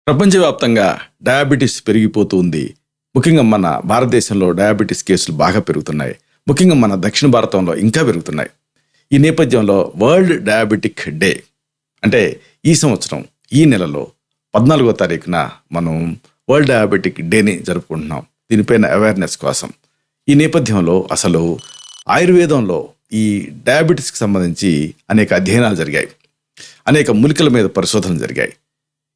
ప్రపంచవ్యాప్తంగా డయాబెటీస్ పెరిగిపోతూ ఉంది. ముఖ్యంగా మన భారతదేశంలో డయాబెటీస్ కేసులు బాగా పెరుగుతున్నాయి. ముఖ్యంగా మన దక్షిణ భారతంలో ఇంకా పెరుగుతున్నాయి. ఈ నేపథ్యంలో వరల్డ్ డయాబెటిక్ డే అంటే ఈ సంవత్సరం ఈ నెలలో 14వ తారీఖున మనం వరల్డ్ డయాబెటిక్ డేని జరుపుకుంటున్నాం. దీనిపైన అవేర్నెస్ కోసం. ఈ నేపథ్యంలో అసలు ఆయుర్వేదంలో ఈ డయాబెటీస్కి సంబంధించి అనేక అధ్యయనాలు జరిగాయి. అనేక మూలికల మీద పరిశోధనలు జరిగాయి.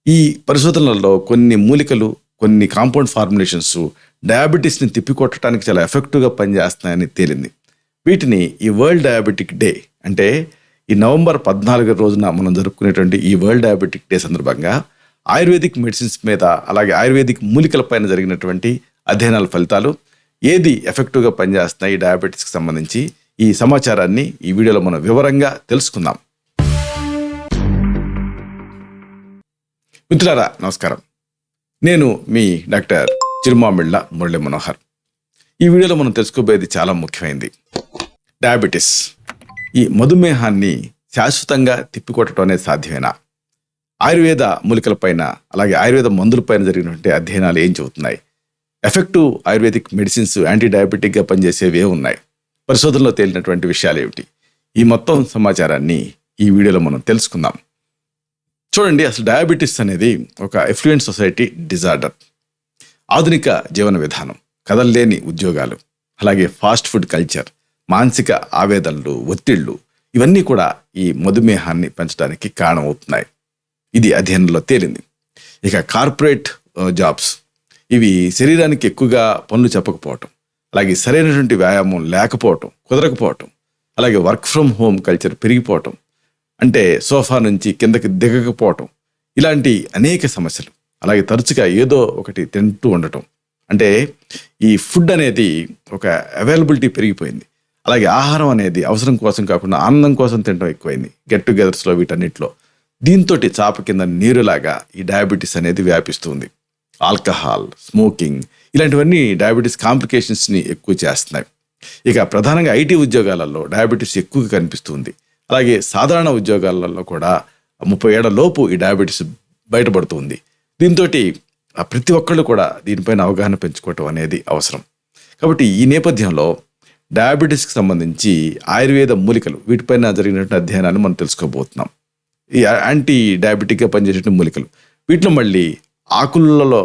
ఈ పరిశోధనలలో కొన్ని మూలికలు, కొన్ని కాంపౌండ్ ఫార్ములేషన్స్ డయాబెటీస్ని తిప్పికొట్టడానికి చాలా ఎఫెక్టివ్గా పనిచేస్తున్నాయని తేలింది. వీటిని ఈ వరల్డ్ డయాబెటిక్ డే అంటే ఈ నవంబర్ 14 రోజున మనం జరుపుకునేటువంటి ఈ వరల్డ్ డయాబెటిక్ డే సందర్భంగా ఆయుర్వేదిక్ మెడిసిన్స్ మీద, అలాగే ఆయుర్వేదిక్ మూలికల పైన జరిగినటువంటి అధ్యయనాల ఫలితాలు ఏది ఎఫెక్టివ్గా పనిచేస్తున్నాయి ఈ డయాబెటీస్కి సంబంధించి ఈ సమాచారాన్ని ఈ వీడియోలో మనం వివరంగా తెలుసుకుందాం. మిత్రులారా నమస్కారం. నేను మీ డాక్టర్ చిరుమామిళ్ళ మురళీ మనోహర్. ఈ వీడియోలో మనం తెలుసుకోబోయేది చాలా ముఖ్యమైనది. డయాబెటీస్, ఈ మధుమేహాన్ని శాశ్వతంగా తిప్పికొట్టడం అనేది సాధ్యమేనా? ఆయుర్వేద మూలికలపైన, అలాగే ఆయుర్వేద మందులపైన జరిగినటువంటి అధ్యయనాలు ఏం చెబుతున్నాయి? ఎఫెక్టివ్ ఆయుర్వేదిక్ మెడిసిన్స్ యాంటీ డయాబెటిక్గా పనిచేసేవి ఉన్నాయి. పరిశోధనలో తేలినటువంటి విషయాలు ఏమిటి? ఈ మొత్తం సమాచారాన్ని ఈ వీడియోలో మనం తెలుసుకుందాం. చూడండి, అసలు డయాబెటీస్ అనేది ఒక ఎఫ్లూయెంట్ సొసైటీ డిజార్డర్. ఆధునిక జీవన విధానం, కదల్లేని ఉద్యోగాలు, అలాగే ఫాస్ట్ ఫుడ్ కల్చర్, మానసిక ఆవేదనలు, ఒత్తిళ్లు ఇవన్నీ కూడా ఈ మధుమేహాన్ని పెంచడానికి కారణమవుతున్నాయి. ఇది అధ్యయనంలో తేలింది. ఇక కార్పొరేట్ జాబ్స్, ఇవి శరీరానికి ఎక్కువగా పనులు చెప్పకపోవటం, అలాగే సరైనటువంటి వ్యాయామం లేకపోవటం, కుదరకపోవటం, అలాగే వర్క్ ఫ్రమ్ హోమ్ కల్చర్ పెరిగిపోవటం, అంటే సోఫా నుంచి కిందకి దిగకపోవటం, ఇలాంటి అనేక సమస్యలు. అలాగే తరచుగా ఏదో ఒకటి తింటూ ఉండటం, అంటే ఈ ఫుడ్ అనేది ఒక అవైలబిలిటీ పెరిగిపోయింది. అలాగే ఆహారం అనేది అవసరం కోసం కాకుండా ఆనందం కోసం తినడం ఎక్కువైంది. గెట్ టుగెదర్స్లో వీటన్నిటిలో. దీంతో చాప కింద నీరులాగా ఈ డయాబెటీస్ అనేది వ్యాపిస్తుంది. ఆల్కహాల్, స్మోకింగ్ ఇలాంటివన్నీ డయాబెటీస్ కాంప్లికేషన్స్ని ఎక్కువ చేస్తున్నాయి. ఇక ప్రధానంగా ఐటీ ఉద్యోగాలలో డయాబెటీస్ ఎక్కువగా కనిపిస్తుంది. అలాగే సాధారణ ఉద్యోగాలలో కూడా 30 ఏళ్ల లోపు ఈ డయాబెటీస్ బయటపడుతుంది. దీంతో ప్రతి ఒక్కళ్ళు కూడా దీనిపైన అవగాహన పెంచుకోవటం అనేది అవసరం. కాబట్టి ఈ నేపథ్యంలో డయాబెటీస్కి సంబంధించి ఆయుర్వేద మూలికలు, వీటిపైన జరిగినటువంటి అధ్యయనాన్ని మనం తెలుసుకోబోతున్నాం. ఈ యాంటీ డయాబెటిక్గా పనిచేసేటువంటి మూలికలు, వీటిలో మళ్ళీ ఆకులలో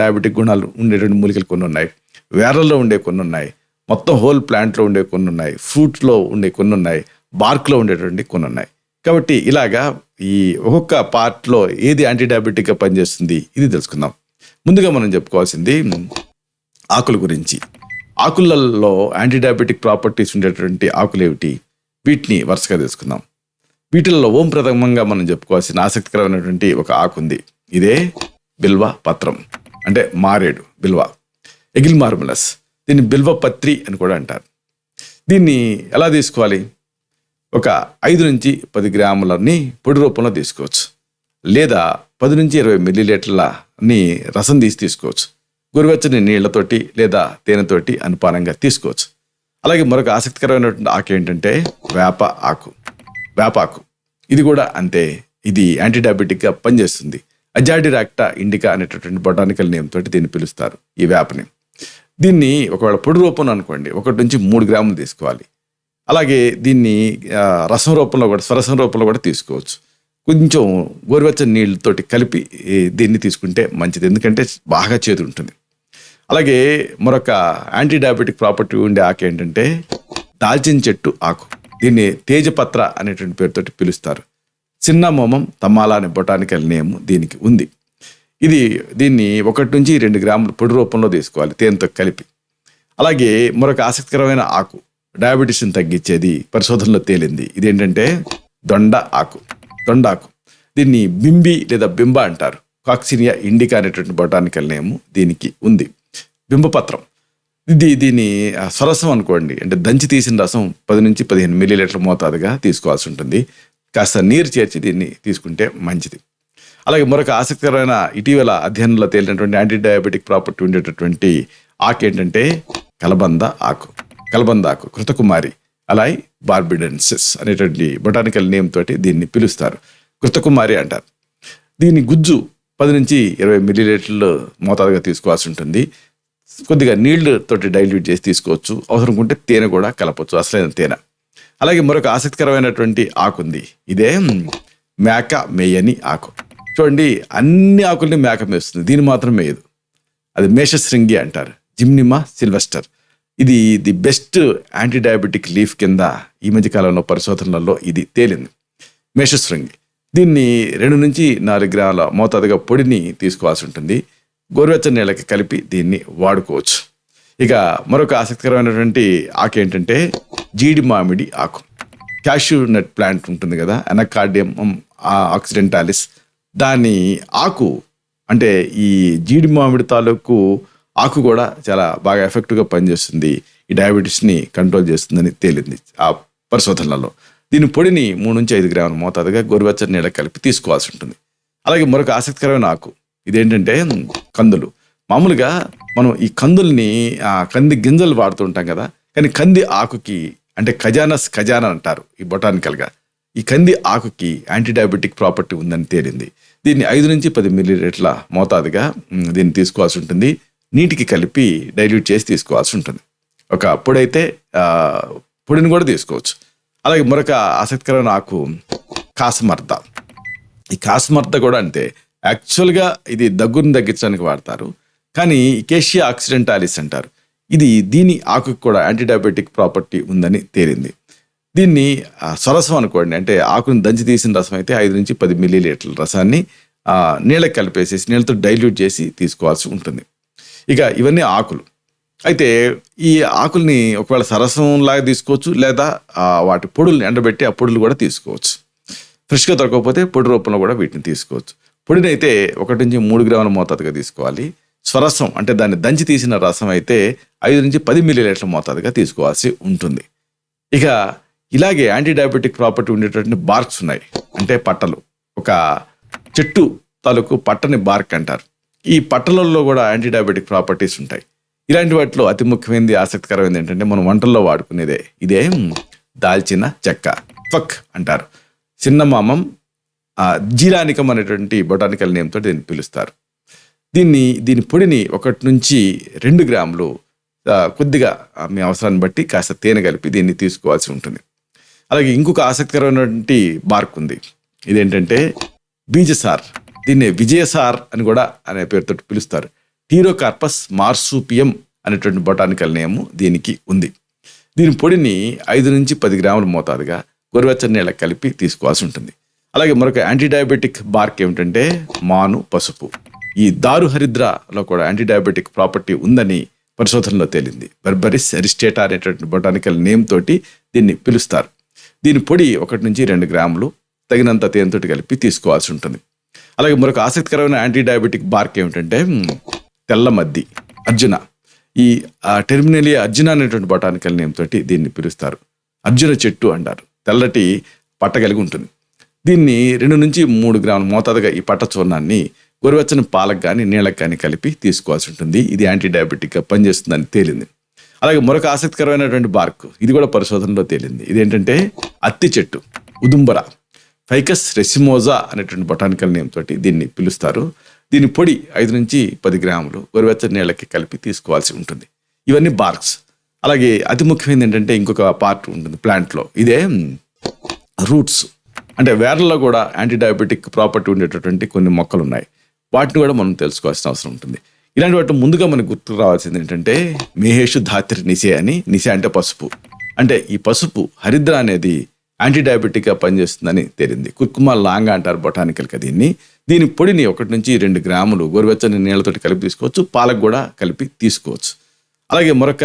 డయాబెటిక్ గుణాలు ఉండేటువంటి మూలికలు కొన్ని ఉన్నాయి, వేర్లలో ఉండే కొన్ని ఉన్నాయి, మొత్తం హోల్ ప్లాంట్లో ఉండే కొన్ని ఉన్నాయి, ఫ్రూట్లో ఉండే కొన్ని ఉన్నాయి, బార్క్లో ఉండేటువంటి కొన్ని ఉన్నాయి. కాబట్టి ఇలాగా ఈ ఒక్కొక్క పార్ట్లో ఏది యాంటీ డయాబెటిక్గా పనిచేస్తుంది ఇది తెలుసుకుందాం. ముందుగా మనం చెప్పుకోవాల్సింది ఆకుల గురించి. ఆకులలో యాంటీ డయాబెటిక్ ప్రాపర్టీస్ ఉండేటువంటి ఆకులు ఏమిటి? వీటిని వరుసగా తెలుసుకుందాం. వీటిల్లో ప్రథమంగా మనం చెప్పుకోవాల్సిన ఆసక్తికరమైనటువంటి ఒక ఆకు ఉంది. ఇదే బిల్వ పత్రం, అంటే మారేడు బిల్వ, ఎగిల్ మార్ములస్. దీన్ని బిల్వ పత్రి అని కూడా అంటారు. దీన్ని ఎలా తీసుకోవాలి? ఒక 5 నుంచి 10 గ్రాములని పొడి రూపంలో తీసుకోవచ్చు, లేదా 10 నుంచి 20 మిల్లీలీటర్లని రసం తీసుకోవచ్చు. గోరువెచ్చని నీళ్లతోటి లేదా తేనెతోటి అనుపానంగా తీసుకోవచ్చు. అలాగే మరొక ఆసక్తికరమైనటువంటి ఆకు ఏంటంటే వేపాకు. ఇది కూడా అంతే. ఇది యాంటీ డయాబెటిక్గా పనిచేస్తుంది. అజాడిరాక్టా ఇండికా అనేటటువంటి బొటానికల్ నేమ్ తోటి దీన్ని పిలుస్తారు ఈ వేపని. దీన్ని ఒకవేళ పొడి రూపంలో అనుకోండి 1 నుంచి 3 గ్రాములు తీసుకోవాలి. అలాగే దీన్ని రసం రూపంలో కూడా, స్వరసం రూపంలో కూడా తీసుకోవచ్చు. కొంచెం గోరువెచ్చని నీళ్ళతోటి కలిపి దీన్ని తీసుకుంటే మంచిది, ఎందుకంటే బాగా చేదు ఉంటుంది. అలాగే మరొక యాంటీ డయాబెటిక్ ప్రాపర్టీ ఉండే ఆకు ఏంటంటే దాల్చిన చెట్టు ఆకు. దీన్ని తేజపత్ర అనేటువంటి పేరుతోటి పిలుస్తారు. సిన్నమోమం తమాలా అనే బొటానికల్ నేమ్ దీనికి ఉంది. దీన్ని 1 నుంచి 2 గ్రాములు పొడి రూపంలో తీసుకోవాలి తేనెతో కలిపి. అలాగే మరొక ఆసక్తికరమైన ఆకు డయాబెటీస్ని తగ్గించేది పరిశోధనలో తేలింది. ఇదేంటంటే దొండాకు. దీన్ని బింబి లేదా బింబ అంటారు. కాక్సినియా ఇండికా అనేటువంటి బొటానికల్ నేమ్ దీనికి ఉంది. బింబపత్రం, దీన్ని స్వరసం అనుకోండి, అంటే దంచి తీసిన రసం 10 నుంచి 15 మిల్లీలీటర్ మోతాదుగా తీసుకోవాల్సి ఉంటుంది. కాస్త నీరు చేర్చి దీన్ని తీసుకుంటే మంచిది. అలాగే మరొక ఆసక్తికరమైన ఇటీవల అధ్యయనంలో తేలినటువంటి యాంటీ డయాబెటిక్ ప్రాపర్టీ ఉండేటటువంటి ఆకు ఏంటంటే కలబంద ఆకు, కృతకుమారి, అలాయ్ బార్బిడెన్సిస్ అనేటువంటి బొటానికల్ నేమ్ తోటి దీన్ని పిలుస్తారు. కృతకుమారి అంటారు. దీని గుజ్జు 10 నుంచి 20 మిల్లీలీటర్లు మోతాదుగా తీసుకోవాల్సి ఉంటుంది. కొద్దిగా నీళ్లతోటి డైల్యూట్ చేసి తీసుకోవచ్చు. అవసరం ఉంటే తేనె కూడా కలపచ్చు, అసలైన తేనె. అలాగే మరొక ఆసక్తికరమైనటువంటి ఆకు ఉంది. ఇదే మేక మేయని ఆకు. చూడండి, అన్ని ఆకుల్ని మేక మేస్తుంది, దీన్ని మాత్రం మేయదు. అది మేషశృంగి అంటారు, జిమ్నిమా సిల్వెస్టర్. ఇది the best anti diabetic leaf కింద ఈ మధ్య కాలంలో పరిశోధనలలో ఇది తేలింది. మేషశృంగి, దీన్ని 2 నుంచి 4 గ్రాముల మోతాదుగా పొడిని తీసుకోవాల్సి ఉంటుంది. గోరువెచ్చని నీళ్ళకి కలిపి దీన్ని వాడుకోవచ్చు. ఇక మరొక ఆసక్తికరమైనటువంటి ఆకు ఏంటంటే జీడి మామిడి ఆకు. క్యాష్యూ నట్ ప్లాంట్ ఉంటుంది కదా, అనకార్డియం ఆక్సిడెంటాలిస్, దాని ఆకు అంటే ఈ జీడి మామిడి తాలూకు ఆకు కూడా చాలా బాగా ఎఫెక్టివ్గా పనిచేస్తుంది, ఈ డయాబెటీస్ని కంట్రోల్ చేస్తుందని తేలింది ఆ పరిశోధనలలో. దీని పొడిని 3 నుంచి 5 గ్రాముల మోతాదుగా గోరువెచ్చని నీళ్ళకి కలిపి తీసుకోవాల్సి ఉంటుంది. అలాగే మరొక ఆసక్తికరమైన ఆకు ఇదేంటంటే కందులు. మామూలుగా మనం ఈ కందుల్ని కంది గింజలు వాడుతుంటాం కదా, కానీ కంది ఆకుకి అంటే ఖజానా అంటారు ఈ బొటానికల్గా. ఈ కంది ఆకుకి యాంటీ డయాబెటిక్ ప్రాపర్టీ ఉందని తేలింది. దీన్ని 5 నుంచి 10 మిల్లీలీటర్ల మోతాదుగా దీన్ని తీసుకోవాల్సి ఉంటుంది. నీటికి కలిపి డైల్యూట్ చేసి తీసుకోవాల్సి ఉంటుంది. ఒక పొడైతే పొడిని కూడా తీసుకోవచ్చు. అలాగే మరొక ఆసక్తికరమైన ఆకు కాసమర్ద. ఈ కాసమర్ద కూడా అంతే, యాక్చువల్గా ఇది దగ్గును తగ్గించడానికి వాడతారు, కానీ కేషియా ఆక్సిడెంటాలిస్ అంటారు. దీని ఆకుకు కూడా యాంటీ డయాబెటిక్ ప్రాపర్టీ ఉందని తేలింది. దీన్ని స్వరసం అనుకోండి, అంటే ఆకుని దంచి తీసిన రసం అయితే 5 నుంచి 10 మిల్లీలీటర్ల రసాన్ని నీళ్ళకి కలిపేసేసి నీళ్ళతో డైల్యూట్ చేసి తీసుకోవాల్సి ఉంటుంది. ఇక ఇవన్నీ ఆకులు. అయితే ఈ ఆకుల్ని ఒకవేళ సరసంలాగా తీసుకోవచ్చు, లేదా వాటి పొడుల్ని ఎండబెట్టి ఆ పొడులు కూడా తీసుకోవచ్చు. ఫ్రెష్గా దొరకకపోతే పొడి రూపంలో కూడా వీటిని తీసుకోవచ్చు. పొడిని అయితే 1 నుంచి 3 గ్రాముల మోతాదుగా తీసుకోవాలి. స్వరసం అంటే దాన్ని దంచి తీసిన రసం అయితే 5 నుంచి 10 మిల్లీలీటర్ల మోతాదుగా తీసుకోవాల్సి ఉంటుంది. ఇక ఇలాగే యాంటీ డయాబెటిక్ ప్రాపర్టీ ఉండేటటువంటి బార్క్స్ ఉన్నాయి, అంటే పట్టలు. ఒక చెట్టు తాలూకు పట్టని బార్క్ అంటారు. ఈ పట్టలలో కూడా యాంటీ డయాబెటిక్ ప్రాపర్టీస్ ఉంటాయి. ఇలాంటి వాటిలో అతి ముఖ్యమైనది, ఆసక్తికరమైనది ఏంటంటే మనం వంటల్లో వాడుకునేదే ఇదే దాల్చిన చెక్క, త్వక్ అంటారు. సిన్నమామం జీరానికం అనేటువంటి బొటానికల్ నేమ్తో దీన్ని పిలుస్తారు. దీని పొడిని 1 నుంచి 2 గ్రాములు కొద్దిగా మీ అవసరాన్ని బట్టి కాస్త తేనె కలిపి దీన్ని తీసుకోవాల్సి ఉంటుంది. అలాగే ఇంకొక ఆసక్తికరమైనటువంటి బార్క్ ఉంది, ఇదేంటంటే బీజసార్. దీన్ని విజయసార్ అని కూడా అనే పేరుతో పిలుస్తారు. టీరోకార్పస్ మార్సూపియం అనేటువంటి బొటానికల్ నేమ్ దీనికి ఉంది. దీని పొడిని 5 నుంచి 10 గ్రాముల మోతాదుగా గోరువెచ్చని నీళ్ళకి కలిపి తీసుకోవాల్సి ఉంటుంది. అలాగే మరొక యాంటీ డయాబెటిక్ బార్క్ ఏమిటంటే మాను పసుపు. ఈ దారు హరిద్రలో కూడా యాంటీ డయాబెటిక్ ప్రాపర్టీ ఉందని పరిశోధనలో తేలింది. బెర్బరిస్ అరిస్టేటా అనేటువంటి బొటానికల్ నేమ్ తోటి దీన్ని పిలుస్తారు. దీని పొడి 1 నుంచి 2 గ్రాములు తగినంత తేనెతోటి కలిపి తీసుకోవాల్సి ఉంటుంది. అలాగే మరొక ఆసక్తికరమైన యాంటీ డయాబెటిక్ బార్క్ ఏమిటంటే తెల్ల మద్ది, అర్జున. ఈ టెర్మినేలియా అర్జున అనేటువంటి బొటానికల్ నేమ్ తోటి దీన్ని పిలుస్తారు. అర్జున చెట్టు అంటారు. తెల్లటి పట్ట కలిగి ఉంటుంది. దీన్ని 2 నుంచి 3 గ్రాముల మోతాదుగా ఈ పట్ట చూర్ణాన్ని గోరువెచ్చని పాలకు కానీ నీళ్ళకి కానీ కలిపి తీసుకోవాల్సి ఉంటుంది. ఇది యాంటీ డయాబెటిక్గా పనిచేస్తుందని తేలింది. అలాగే మరొక ఆసక్తికరమైనటువంటి బార్క్, ఇది కూడా పరిశోధనలో తేలింది. ఇదేంటంటే అత్తి చెట్టు, ఉదుంబర, ఫైకస్ రెసిమోజా అనేటువంటి బొటానికల్ నేమ్ తోటి దీన్ని పిలుస్తారు. దీని పొడి 5 నుంచి 10 గ్రాములు గోరువెచ్చని నీళ్ళకి కలిపి తీసుకోవాల్సి ఉంటుంది. ఇవన్నీ బార్క్స్. అలాగే అతి ముఖ్యమైనది ఏంటంటే ఇంకొక పార్ట్ ఉంటుంది ప్లాంట్లో, ఇదే రూట్స్. అంటే వేర్లలో కూడా యాంటీ డయాబెటిక్ ప్రాపర్టీ ఉండేటటువంటి కొన్ని మొక్కలు ఉన్నాయి. వాటిని కూడా మనం తెలుసుకోవాల్సిన అవసరం ఉంటుంది. ఇలాంటి వాటి ముందుగా మనకు గుర్తుకు రావాల్సింది ఏంటంటే మేహేషు ధాత్రి నిసే అని. నిసే అంటే పసుపు. అంటే ఈ పసుపు హరిద్ర అనేది యాంటీ డయాబెటిక్గా పనిచేస్తుందని తేలింది. కుర్కుమా లాంగా అంటారు బొటానికల్గా దీన్ని. దీని పొడిని 1 నుంచి 2 గ్రాములు గోరువెచ్చని నీళ్ళతోటి కలిపి తీసుకోవచ్చు, పాలకు కూడా కలిపి తీసుకోవచ్చు. అలాగే మరొక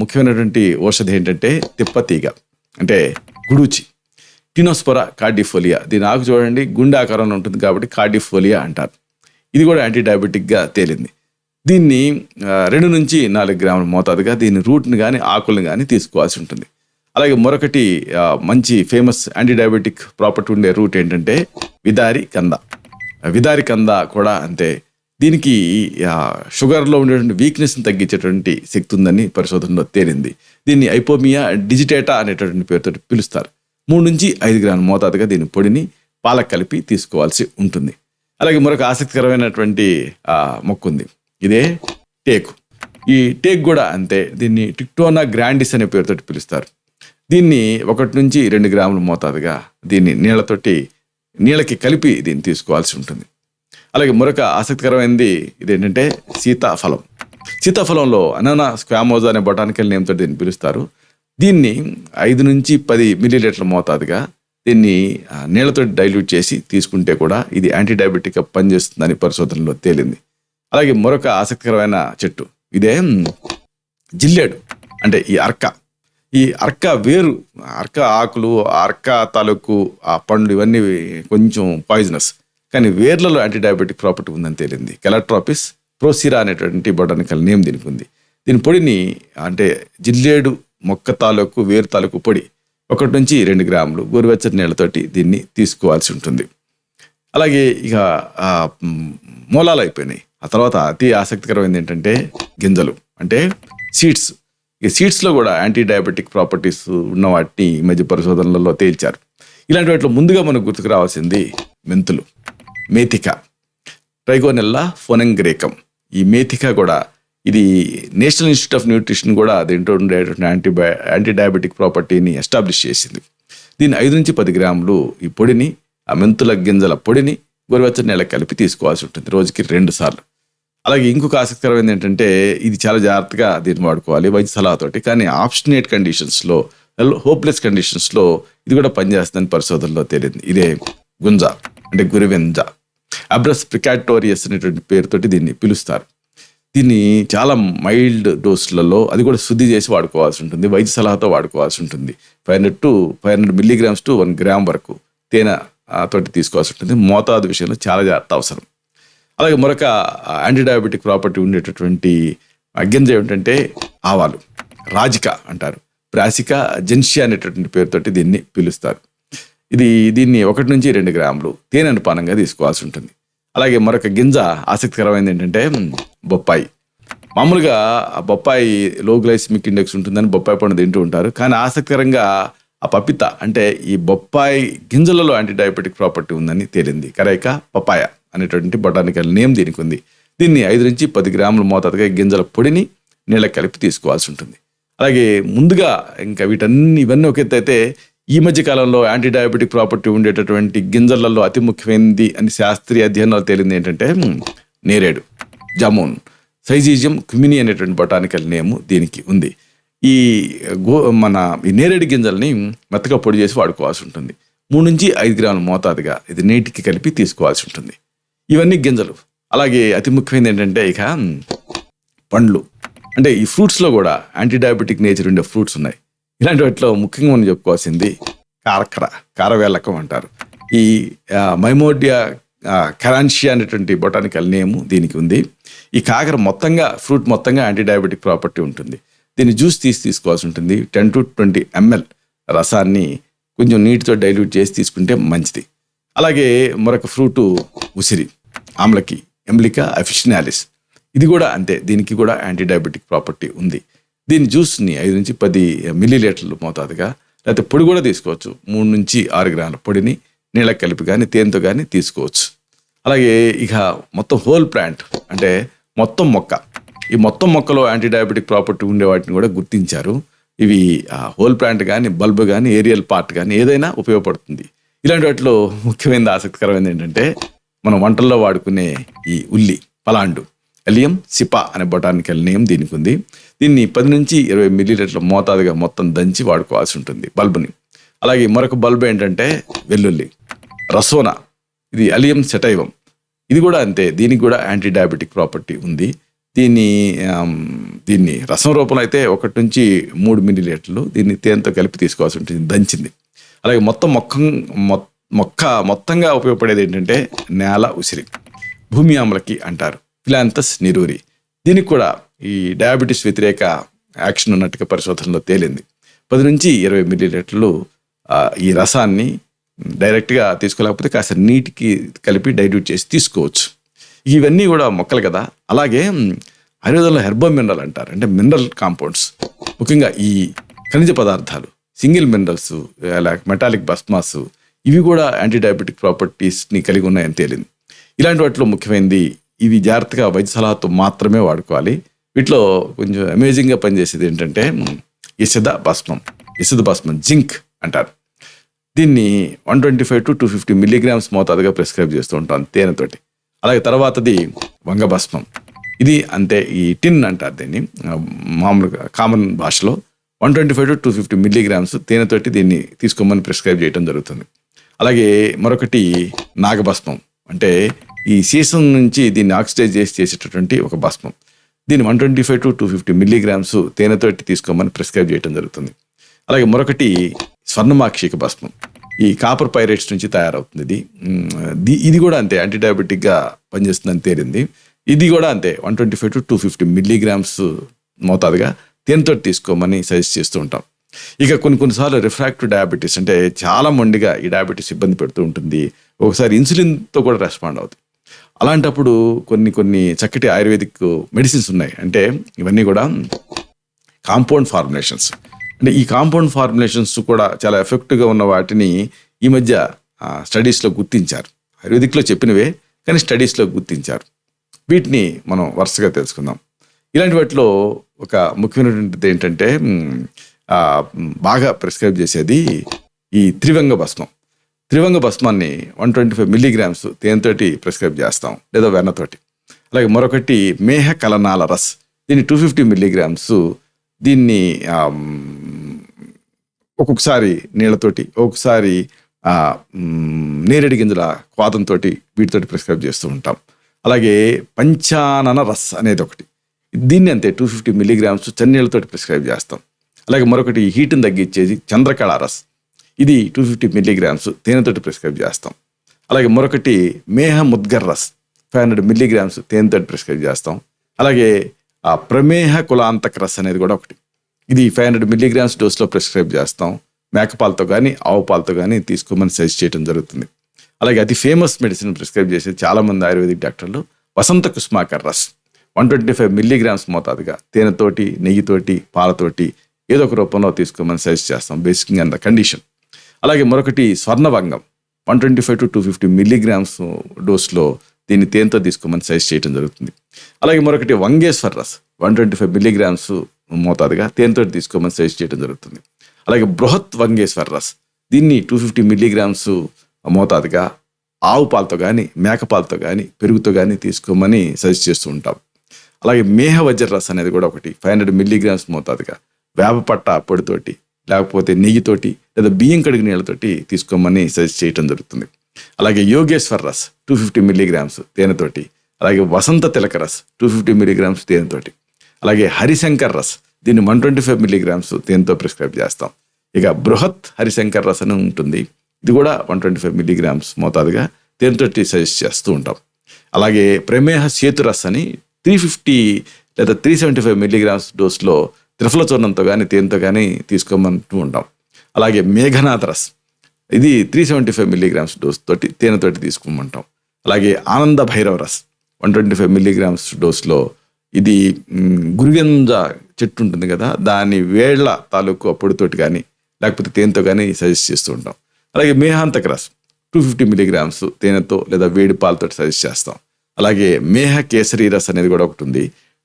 ముఖ్యమైనటువంటి ఔషధి ఏంటంటే తిప్పతీగ, అంటే గుడూచి, టినోస్పోరా కార్డిఫోలియా. దీని ఆకు చూడండి గుండె ఆకారంలో ఉంటుంది కాబట్టి కార్డిఫోలియా అంటారు. ఇది కూడా యాంటీ డయాబెటిక్గా తేలింది. దీన్ని 2 నుంచి 4 గ్రాముల మోతాదుగా దీని రూట్ని కానీ ఆకులను కానీ తీసుకోవాల్సి ఉంటుంది. అలాగే మరొకటి మంచి ఫేమస్ యాంటీ డయాబెటిక్ ప్రాపర్టీ ఉండే రూట్ ఏంటంటే విదారి కంద. విదారి కంద కూడా అంతే. దీనికి షుగర్లో ఉండేటువంటి వీక్నెస్ని తగ్గించేటువంటి శక్తి ఉందని పరిశోధనలో తేలింది. దీన్ని ఐపోమియా డిజిటేటా అనేటటువంటి పేరుతో పిలుస్తారు. 3 నుంచి 5 గ్రాముల మోతాదుగా దీని పొడిని పాలకు కలిపి తీసుకోవాల్సి ఉంటుంది. అలాగే మరొక ఆసక్తికరమైనటువంటి మొక్క ఉంది, ఇదే టేకు. ఈ టేక్ కూడా అంతే, దీన్ని టిక్టోనా గ్రాండిస్ అనే పేరుతో పిలుస్తారు. దీన్ని 1 నుంచి 2 గ్రాముల మోతాదుగా దీన్ని నీళ్ళకి కలిపి దీన్ని తీసుకోవాల్సి ఉంటుంది. అలాగే మరొక ఆసక్తికరమైనది ఇదేంటంటే సీతాఫలం. సీతాఫలంలో అనానా స్క్వామోజా అనే బొటానికల్ నేమ్తో దీన్ని పిలుస్తారు. దీన్ని 5 నుంచి 10 మిల్లీలీటర్ల మోతాదుగా దీన్ని నీళ్లతో డైల్యూట్ చేసి తీసుకుంటే కూడా ఇది యాంటీడయాబెటిక్గా పనిచేస్తుందని పరిశోధనలో తేలింది. అలాగే మరొక ఆసక్తికరమైన చెట్టు ఇదే జిల్లేడు, అంటే ఈ అర్క వేరు, అర్క ఆకులు, అర్క తాలూకు ఆ పండ్లు ఇవన్నీ కొంచెం పాయిజనస్, కానీ వేర్లలో యాంటీడయాబెటిక్ ప్రాపర్టీ ఉందని తేలింది. కెలాట్రాపిస్ ప్రోసిరా అనేటువంటి బొటానికల్ నేమ్ దీనికి ఉంది. దీని పొడిని అంటే జిల్లేడు మొక్క తాలూకు వేరు తాలూకు పొడి 1 నుంచి 2 గ్రాములు గోరువెచ్చని నీళ్ళతోటి దీన్ని తీసుకోవాల్సి ఉంటుంది. అలాగే ఇక మూలాలు అయిపోయినాయి. ఆ తర్వాత అతి ఆసక్తికరమైనది ఏంటంటే గింజలు, అంటే సీడ్స్. ఈ సీడ్స్లో కూడా యాంటీ డయాబెటిక్ ప్రాపర్టీస్ ఉన్న వాటిని ఈ మధ్య పరిశోధనలలో తేల్చారు. ఇలాంటి వాటిలో ముందుగా మనకు గుర్తుకు రావాల్సింది మెంతులు, మేథిక, ట్రైగోనెల్లా ఫోనెంగ్రేకం. ఈ మేథిక కూడా ఇది నేషనల్ ఇన్స్టిట్యూట్ ఆఫ్ న్యూట్రిషన్ కూడా దీంట్లో ఉండేటువంటి యాంటీ డయాబెటిక్ ప్రాపర్టీని ఎస్టాబ్లిష్ చేసింది. దీన్ని 5 నుంచి 10 గ్రాములు ఈ పొడిని, ఆ మెంతుల గింజల పొడిని గోరువెచ్చని నీళ్ళకి కలిపి తీసుకోవాల్సి ఉంటుంది, రోజుకి 2 సార్లు. అలాగే ఇంకొక ఆసక్తికరమైనది ఏంటంటే ఇది చాలా జాగ్రత్తగా దీన్ని వాడుకోవాలి వైద్య సలహాతోటి. కానీ ఆబ్స్టినేట్ కండిషన్స్లో, హోప్లెస్ కండిషన్స్లో ఇది కూడా పనిచేస్తుందని పరిశోధనలో తేలింది. ఇదే గుంజ, అంటే గురివెంజ, అబ్రస్ ప్రికాటోరియస్ అనేటువంటి పేరుతోటి దీన్ని పిలుస్తారు. దీన్ని చాలా మైల్డ్ డోస్లలో, అది కూడా శుద్ధి చేసి వాడుకోవాల్సి ఉంటుంది, వైద్య సలహాతో వాడుకోవాల్సి ఉంటుంది. 500 మిల్లీగ్రామ్స్ టు 1 గ్రామ్ వరకు తేనె తోటి తీసుకోవాల్సి ఉంటుంది. మోతాదు విషయంలో చాలా జాగ్రత్త అవసరం. అలాగే మరొక యాంటీడయాబెటిక్ ప్రాపర్టీ ఉండేటటువంటి గింజ ఏమిటంటే ఆవాలు, రాజిక అంటారు, బ్రాసికా జెన్షియా అనేటటువంటి పేరుతోటి దీన్ని పిలుస్తారు. దీన్ని 1 నుంచి 2 గ్రాములు తేనె అనుపానంగా తీసుకోవాల్సి ఉంటుంది. అలాగే మరొక గింజ ఆసక్తికరమైనది ఏంటంటే బొప్పాయి. మామూలుగా బొప్పాయి లో గ్లైసిమిక్ ఇండెక్స్ ఉంటుందని బొప్పాయి పండు తింటూ ఉంటారు. కానీ ఆసక్తికరంగా ఆ పపిత, అంటే ఈ బొప్పాయి గింజలలో యాంటీడయాబెటిక్ ప్రాపర్టీ ఉందని తేలింది. కరైకా పపాయ అనేటువంటి బొటానికల్ నేమ్ దీనికి ఉంది. దీన్ని 5 నుంచి 10 గ్రాముల మోతాదుగా గింజల పొడిని నీళ్ళకి కలిపి తీసుకోవాల్సి ఉంటుంది. అలాగే ముందుగా ఇంకా ఇవన్నీ ఒక ఎత్తు అయితే, ఈ మధ్య కాలంలో యాంటీడయాబెటిక్ ప్రాపర్టీ ఉండేటటువంటి గింజలలో అతి ముఖ్యమైనది అని శాస్త్రీయ అధ్యయనాలు తేలింది ఏంటంటే నేరేడు, జామున్, సైజీజియం క్యుమిని అనేటువంటి బొటానికల్ నేమ్ దీనికి ఉంది. ఈ నేరేడు గింజల్ని మెత్తగా పొడి చేసి వాడుకోవాల్సి ఉంటుంది. 3 నుంచి 5 గ్రాముల మోతాదుగా ఇది నీటికి కలిపి తీసుకోవాల్సి ఉంటుంది. ఇవన్నీ గింజలు. అలాగే అతి ముఖ్యమైనది ఏంటంటే ఇక పండ్లు, అంటే ఈ ఫ్రూట్స్లో కూడా యాంటీడయాబెటిక్ నేచర్ ఉండే ఫ్రూట్స్ ఉన్నాయి. ఇలాంటి వాటిలో ముఖ్యంగా మనం చెప్పుకోవాల్సింది కారవేలకం అంటారు. ఈ మైమోడియా కరాన్షియా అనేటువంటి బొటానికల్ నేమ్ దీనికి ఉంది. ఈ కాకర ఫ్రూట్ మొత్తంగా యాంటీడయాబెటిక్ ప్రాపర్టీ ఉంటుంది. దీన్ని జ్యూస్ తీసుకోవాల్సి ఉంటుంది. 10 to 20 ml రసాన్ని కొంచెం నీటితో డైల్యూట్ చేసి తీసుకుంటే మంచిది. అలాగే మరొక ఫ్రూటు ఉసిరి, ఆమ్లకి, ఎంబ్లికా అఫిషినాలిస్. ఇది కూడా అంతే, దీనికి కూడా యాంటీడయాబెటిక్ ప్రాపర్టీ ఉంది. దీని జ్యూస్ని 5 నుంచి 10 మిల్లీలీటర్లు మోతాదుగా, లేకపోతే పొడి కూడా తీసుకోవచ్చు. 3 నుంచి 6 గ్రాముల పొడిని నీళ్ళకి కలిపి కానీ తేనెతో కానీ తీసుకోవచ్చు. అలాగే ఇక మొత్తం హోల్ ప్లాంట్, అంటే మొత్తం మొక్క, ఈ మొత్తం మొక్కలో యాంటీడయాబెటిక్ ప్రాపర్టీ ఉండే వాటిని కూడా గుర్తించారు. ఇవి హోల్ ప్లాంట్ కానీ, బల్బ్ కానీ, ఏరియల్ పార్ట్ కానీ ఏదైనా ఉపయోగపడుతుంది. ఇలాంటి వాటిలో ముఖ్యమైన ఆసక్తికరమైనది ఏంటంటే మనం వంటల్లో వాడుకునే ఈ ఉల్లి, పలాండు, ఎలియం సిపా అనే బొటానికల్ నేమ్ దీనికి ఉంది. దీన్ని 10 నుంచి 20 మిల్లీలీటర్ల మోతాదుగా మొత్తం దంచి వాడుకోవాల్సి ఉంటుంది బల్బుని. అలాగే మరొక బల్బ్ ఏంటంటే వెల్లుల్లి, రసోనా, ఇది అలియం సెటైవం. ఇది కూడా అంతే, దీనికి కూడా యాంటీ డయాబెటిక్ ప్రాపర్టీ ఉంది. దీన్ని రసం రూపంలో అయితే 1 నుంచి 3 మిల్లీలీటర్లు దీన్ని తేనెతో కలిపి తీసుకోవాల్సి ఉంటుంది దంచింది. అలాగే మొత్తంగా ఉపయోగపడేది ఏంటంటే నేల ఉసిరి, భూమి ఆమ్లకి అంటారు, ఫిలాంతస్ నిరూరి. దీనికి కూడా ఈ డయాబెటీస్ వ్యతిరేక యాక్షన్ ఉన్నట్టుగా పరిశోధనలో తేలింది. 10 నుంచి 20 మిల్లీలీటర్లు ఈ రసాన్ని డైరెక్ట్గా తీసుకోలేకపోతే కాస్త నీటికి కలిపి డైల్యూట్ చేసి తీసుకోవచ్చు. ఇవన్నీ కూడా మొక్కలు కదా. అలాగే ఆయుర్వేదంలో హెర్బో మినరల్ అంటారు, అంటే మినరల్ కాంపౌండ్స్, ముఖ్యంగా ఈ ఖనిజ పదార్థాలు, సింగిల్ మినరల్స్, మెటాలిక్ భస్మాస్, ఇవి కూడా యాంటీ డయాబెటిక్ ప్రాపర్టీస్ని కలిగి ఉన్నాయని తేలింది. ఇలాంటి వాటిలో ముఖ్యమైనది ఇవి జాగ్రత్తగా వైద్య సలహాతో మాత్రమే వాడుకోవాలి. వీటిలో కొంచెం అమేజింగ్గా పనిచేసేది ఏంటంటే ఇసద భస్మం జింక్ అంటారు. దీన్ని 125 to 250 మిల్లీగ్రామ్స్ మోతాదుగా ప్రిస్క్రైబ్ చేస్తూ ఉంటాం తేనెతోటి. అలాగే తర్వాతది వంగ భస్మం. ఇది అంతే, ఈ టిన్ అంటారు దీన్ని మామూలుగా కామన్ భాషలో. 125 to 250 మిల్లీగ్రామ్స్ తేనెతోటి దీన్ని తీసుకోమని ప్రిస్క్రైబ్ చేయడం జరుగుతుంది. అలాగే మరొకటి నాగభస్మం, అంటే ఈ సీసం నుంచి దీన్ని ఆక్సిడైజ్ చేసేటటువంటి ఒక భస్మం. దీన్ని 125 to 250 మిల్లీగ్రామ్స్ తేనెతోటి తీసుకోమని ప్రిస్క్రైబ్ చేయడం జరుగుతుంది. అలాగే మరొకటి స్వర్ణమాక్షిక భస్మం. ఈ కాపర్ పైరేట్స్ నుంచి తయారవుతుంది. ఇది కూడా అంతే, యాంటీడయాబెటిక్గా పనిచేస్తుందని తేలింది. ఇది కూడా అంతే, 125 to 250 మిల్లీగ్రామ్స్ మోతాదుగా తేనెతోటి తీసుకోమని సజెస్ట్ చేస్తూ ఉంటాం. ఇక కొన్నిసార్లు రిఫ్రాక్టివ్ డయాబెటీస్, అంటే చాలా మొండిగా ఈ డయాబెటీస్ ఇబ్బంది పెడుతూ ఉంటుంది. ఒకసారి ఇన్సులిన్తో కూడా రెస్పాండ్ అవుతుంది. అలాంటప్పుడు కొన్ని చక్కటి ఆయుర్వేదిక్ మెడిసిన్స్ ఉన్నాయి. అంటే ఇవన్నీ కూడా కాంపౌండ్ ఫార్ములేషన్స్. అంటే ఈ కాంపౌండ్ ఫార్ములేషన్స్ కూడా చాలా ఎఫెక్టివ్గా ఉన్న వాటిని ఈ మధ్య స్టడీస్లో గుర్తించారు. ఆయుర్వేదిక్లో చెప్పినవే కానీ స్టడీస్లో గుర్తించారు. వీటిని మనం వరుసగా తెలుసుకుందాం. ఇలాంటి వాటిలో ఒక ముఖ్యమైనటువంటిది ఏంటంటే బాగా ప్రిస్క్రైబ్ చేసేది ఈ త్రివంగ భస్మం. త్రివంగ భస్మాన్ని 125 మిల్లీగ్రామ్స్ తేనెతోటి ప్రిస్క్రైబ్ చేస్తాం, లేదా వెన్నతోటి. అలాగే మరొకటి మేహ కలనాల రస్, దీన్ని 250 మిల్లీగ్రామ్స్. దీన్ని ఒక్కొక్కసారి నీళ్ళతోటి, ఒక్కొక్కసారి నేరేడు గింజల క్వాదంతో వీటితోటి ప్రిస్క్రైబ్ చేస్తూ ఉంటాం. అలాగే పంచానన రస్ అనేది ఒకటి, దీన్ని అంతే 250 మిల్లీగ్రామ్స్ చన్నీళ్ళతోటి ప్రిస్క్రైబ్ చేస్తాం. అలాగే మరొకటి హీట్ని తగ్గించేది చంద్రకళ రస్, ఇది 250 మిల్లీగ్రామ్స్ తేనెతోటి ప్రిస్క్రైబ్ చేస్తాం. అలాగే మరొకటి మేహ ముద్గర్ రస్ 500 మిల్లీగ్రామ్స్ తేనెతోటి ప్రిస్క్రైబ్ చేస్తాం. అలాగే ప్రమేహ కులాంతక రస్ అనేది కూడా ఒకటి, ఇది 500 మిల్లీగ్రామ్స్ డోస్లో ప్రిస్క్రైబ్ చేస్తాం. మేకపాలతో కానీ ఆవు పాలతో కానీ తీసుకోమని సజెస్ట్ చేయడం జరుగుతుంది. అలాగే అతి ఫేమస్ మెడిసిన్ ప్రిస్క్రైబ్ చేసేది చాలామంది ఆయుర్వేదిక్ డాక్టర్లు వసంత కుస్మాకర్ రస్ 125 మిల్లీగ్రామ్స్ మోతాదుగా తేనెతోటి, నెయ్యితోటి, పాలతోటి ఏదో ఒక రూపంలో తీసుకోమని సజెస్ట్ చేస్తాం, బేసిక్గా అంత కండిషన్. అలాగే మరొకటి స్వర్ణవంగం 125 to 250 మిల్లీగ్రామ్స్ డోస్లో దీన్ని తేనెతో తీసుకోమని సజెస్ట్ చేయడం జరుగుతుంది. అలాగే మరొకటి వంగేశ్వర్ రస్ 125 మిల్లీగ్రామ్స్ మోతాదుగా తేనెతో తీసుకోమని సజెస్ట్ చేయడం జరుగుతుంది. అలాగే బృహత్ వంగేశ్వర్ రస్, దీన్ని 250 మిల్లీగ్రామ్స్ మోతాదుగా ఆవు పాలతో కానీ, మేకపాలతో కానీ, పెరుగుతో కానీ తీసుకోమని సజెస్ట్ చేస్తూ ఉంటాం. అలాగే మేహ వజ్ర రస్ అనేది కూడా ఒకటి, 500 మిల్లీగ్రామ్స్ మోతాదుగా వేపపట్ట పొడితోటి, లేకపోతే నెయ్యితోటి, లేదా బియ్యం కడిగిన నీళ్ళతోటి తీసుకోమని సజెస్ట్ చేయడం జరుగుతుంది. అలాగే యోగేశ్వర్ రస్ 250 మిల్లీగ్రామ్స్ తేనెతోటి. అలాగే వసంత తిలక రస్ 250 మిల్లీగ్రామ్స్ తేనెతోటి. అలాగే హరిశంకర్ రస్, దీన్ని 125 మిల్లీగ్రామ్స్ తేనెతో ప్రిస్క్రైబ్ చేస్తాం. ఇక బృహత్ హరిశంకర్ రస్ అని ఉంటుంది, ఇది కూడా 125 మిల్లీగ్రామ్స్ మోతాదుగా తేనెతోటి సజెస్ట్ చేస్తూ ఉంటాం. అలాగే ప్రమేహ సేతు రస్ అని 350 లేదా 375 మిల్లీగ్రామ్స్ డోస్లో త్రిఫల చూర్ణంతో కానీ తేనెతో కానీ తీసుకోమంటూ ఉంటాం. అలాగే మేఘనాథ రస్, ఇది 375 మిల్లీగ్రామ్స్ డోస్ తోటి తేనెతోటి తీసుకోమంటాం. అలాగే ఆనంద భైరవ రస్ 125 మిల్లీగ్రామ్స్ డోస్లో, ఇది గురిగంజ చెట్టు ఉంటుంది కదా, దాని వేళ్ల తాలూకు పొడితోటి కానీ లేకపోతే తేనెతో కానీ సజెస్ట్ చేస్తూ ఉంటాం. అలాగే మేహాంతక రస్ 250 మిల్లీగ్రామ్స్ తేనెతో లేదా వేడి పాలతో సజెస్ట్ చేస్తాం. అలాగే మేహ కేసరి రస్ అనేది కూడా ఒకటి ఉంది,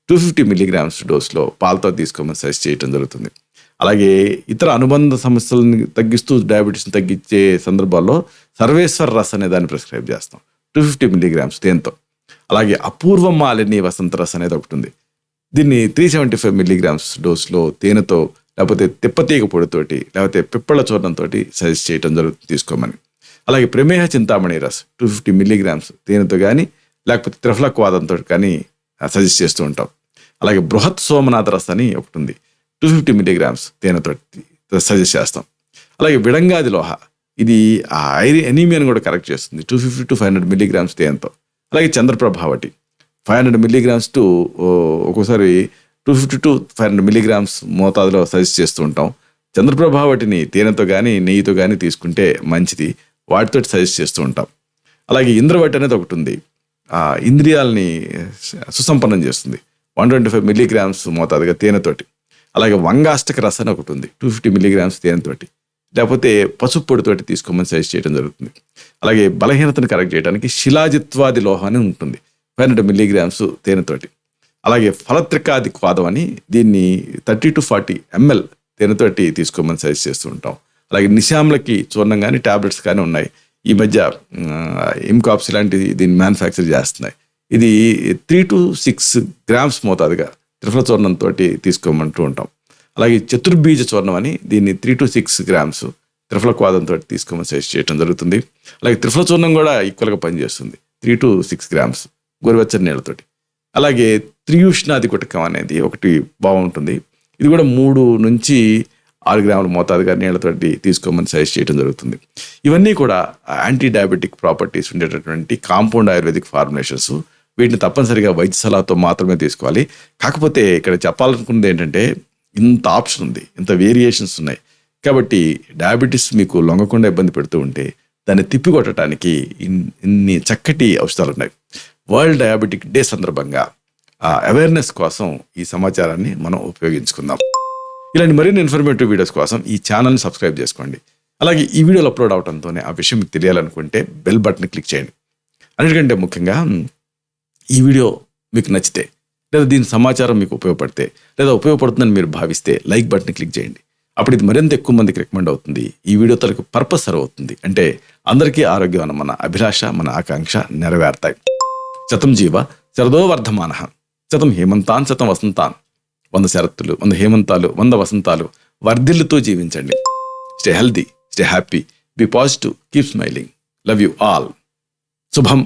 250 మిల్లీగ్రామ్స్ డోస్లో పాలతో తీసుకోమని సజెస్ట్ చేయడం జరుగుతుంది. అలాగే ఇతర అనుబంధ సమస్యలను తగ్గిస్తూ డయాబెటీస్ని తగ్గించే సందర్భాల్లో సర్వేశ్వర రస్ అనే దాన్ని ప్రిస్క్రైబ్ చేస్తాం 250 మిల్లీగ్రామ్స్ తేనెతో. అలాగే అపూర్వ మాలిని వసంత రస్ అనేది ఒకటి ఉంది, దీన్ని 375 మిల్లీగ్రామ్స్ డోస్లో తేనెతో లేకపోతే తిప్పతీగ పొడితోటి లేకపోతే పిప్పళ్ళ చూర్ణంతో సజెస్ట్ చేయడం జరుగుతుంది తీసుకోమని. అలాగే ప్రమేహ చింతామణి రస్ 250 మిల్లీగ్రామ్స్ తేనెతో కానీ లేకపోతే త్రిఫలక్వాదంతో కానీ సజెస్ట్ చేస్తూ ఉంటాం. అలాగే బృహత్ సోమనాథ రస్ అని ఒకటి ఉంది, 250 మిల్లీగ్రామ్స్ తేనెతో సజెస్ట్ చేస్తాం. అలాగే విడంగాది లోహ, ఇది ఎనీమియాని కూడా కరెక్ట్ చేస్తుంది, 250 to 500 మిల్లీగ్రామ్స్ తేనెతో. అలాగే చంద్రప్రభావటి 500 మిల్లీగ్రామ్స్ టు ఒక్కోసారి 250 to 500 మిల్లీగ్రామ్స్ మోతాదులో సజెస్ట్ చేస్తూ ఉంటాం. చంద్రప్రభావటిని తేనెతో కానీ నెయ్యితో కానీ తీసుకుంటే మంచిది, వాటితో సజెస్ట్ చేస్తూ ఉంటాం. అలాగే ఇంద్రవటి అనేది ఒకటి ఉంది, ఇంద్రియాలని సుసంపన్నం చేస్తుంది, 125 మిల్లీగ్రామ్స్ మోతాదుగా తేనెతోటి. అలాగే వంగాష్టక రస్ అని ఒకటి ఉంది, 250 మిల్లీగ్రామ్స్ తేనెతోటి. లేకపోతే పసుపు పొడితోటి తీసుకోమని సజెస్ట్ చేయడం జరుగుతుంది. అలాగే బలహీనతను కరెక్ట్ చేయడానికి శిలాజిత్వాది లోహం అని ఉంటుంది, 500 మిల్లీగ్రామ్స్ తేనెతోటి. అలాగే ఫలత్రికాది క్వాదం అని, దీన్ని 30 to 40 ml తేనెతోటి తీసుకోమని సజెస్ట్ చేస్తూ ఉంటాం. అలాగే నిశామ్లకి చూర్ణం కానీ టాబ్లెట్స్ కానీ ఉన్నాయి. ఈ మధ్య ఇంకాప్స్ లాంటిది దీన్ని మ్యానుఫ్యాక్చర్ చేస్తున్నాయి. ఇది 3 to 6 grams మోతాదుగా త్రిఫల చూర్ణంతో తీసుకోమంటూ ఉంటాం. అలాగే చతుర్బీజ చూర్ణం అని, దీన్ని 3 to 6 grams త్రిఫల క్వాదంతో తీసుకోమని సజెస్ట్ చేయడం జరుగుతుంది. అలాగే త్రిఫల చూర్ణం కూడా ఈక్వల్గా పనిచేస్తుంది, 3 to 6 grams గోరువెచ్చని నీళ్ళతోటి. అలాగే త్రియుష్ణాది గుటకం అనేది ఒకటి బాగుంటుంది, ఇది కూడా 3 నుంచి 6 గ్రాముల మోతాదుగా నీళ్ళతోటి తీసుకోమని సజెస్ట్ చేయడం జరుగుతుంది. ఇవన్నీ కూడా యాంటీ డయాబెటిక్ ప్రాపర్టీస్ ఉండేటటువంటి కాంపౌండ్ ఆయుర్వేదిక్ ఫార్ములేషన్స్. వీటిని తప్పనిసరిగా వైద్య సలహాతో మాత్రమే తీసుకోవాలి. కాకపోతే ఇక్కడ చెప్పాలనుకున్నది ఏంటంటే, ఇంత ఆప్షన్ ఉంది, ఇంత వేరియేషన్స్ ఉన్నాయి. కాబట్టి డయాబెటీస్ మీకు లొంగకుండా ఇబ్బంది పెడుతూ ఉంటే దాన్ని తిప్పికొట్టడానికి ఇన్ని చక్కటి ఔషధాలు ఉన్నాయి. వరల్డ్ డయాబెటిక్ డే సందర్భంగా అవేర్నెస్ కోసం ఈ సమాచారాన్ని మనం ఉపయోగించుకుందాం. ఇలాంటి మరిన్ని ఇన్ఫర్మేటివ్ వీడియోస్ కోసం ఈ ఛానల్ని సబ్స్క్రైబ్ చేసుకోండి. అలాగే ఈ వీడియోలు అప్లోడ్ అవడంతోనే ఆ విషయం మీకు తెలియాలనుకుంటే బెల్ బటన్ క్లిక్ చేయండి. అన్నిటికంటే ముఖ్యంగా ఈ వీడియో మీకు నచ్చితే, లేదా దీని సమాచారం మీకు ఉపయోగపడితే, లేదా ఉపయోగపడుతుందని మీరు భావిస్తే లైక్ బటన్ క్లిక్ చేయండి. అప్పుడు ఇది మరింత ఎక్కువ మందికి రికమెండ్ అవుతుంది. ఈ వీడియో తనకు పర్పస్ సర్వ్ అవుతుంది. అంటే అందరికీ ఆరోగ్యం అన్న మన అభిలాష, మన ఆకాంక్ష నెరవేరుతాయి. శతం జీవ శరదో వర్ధమానః, శతం హేమంతాన్ శతం వసంతాన్. 100 శరత్తులు, 100 హేమంతాలు, 100 వసంతాలు వర్ధిల్లుతూ జీవించండి. Stay healthy, stay happy, be positive, keep smiling. Love you all. శుభం.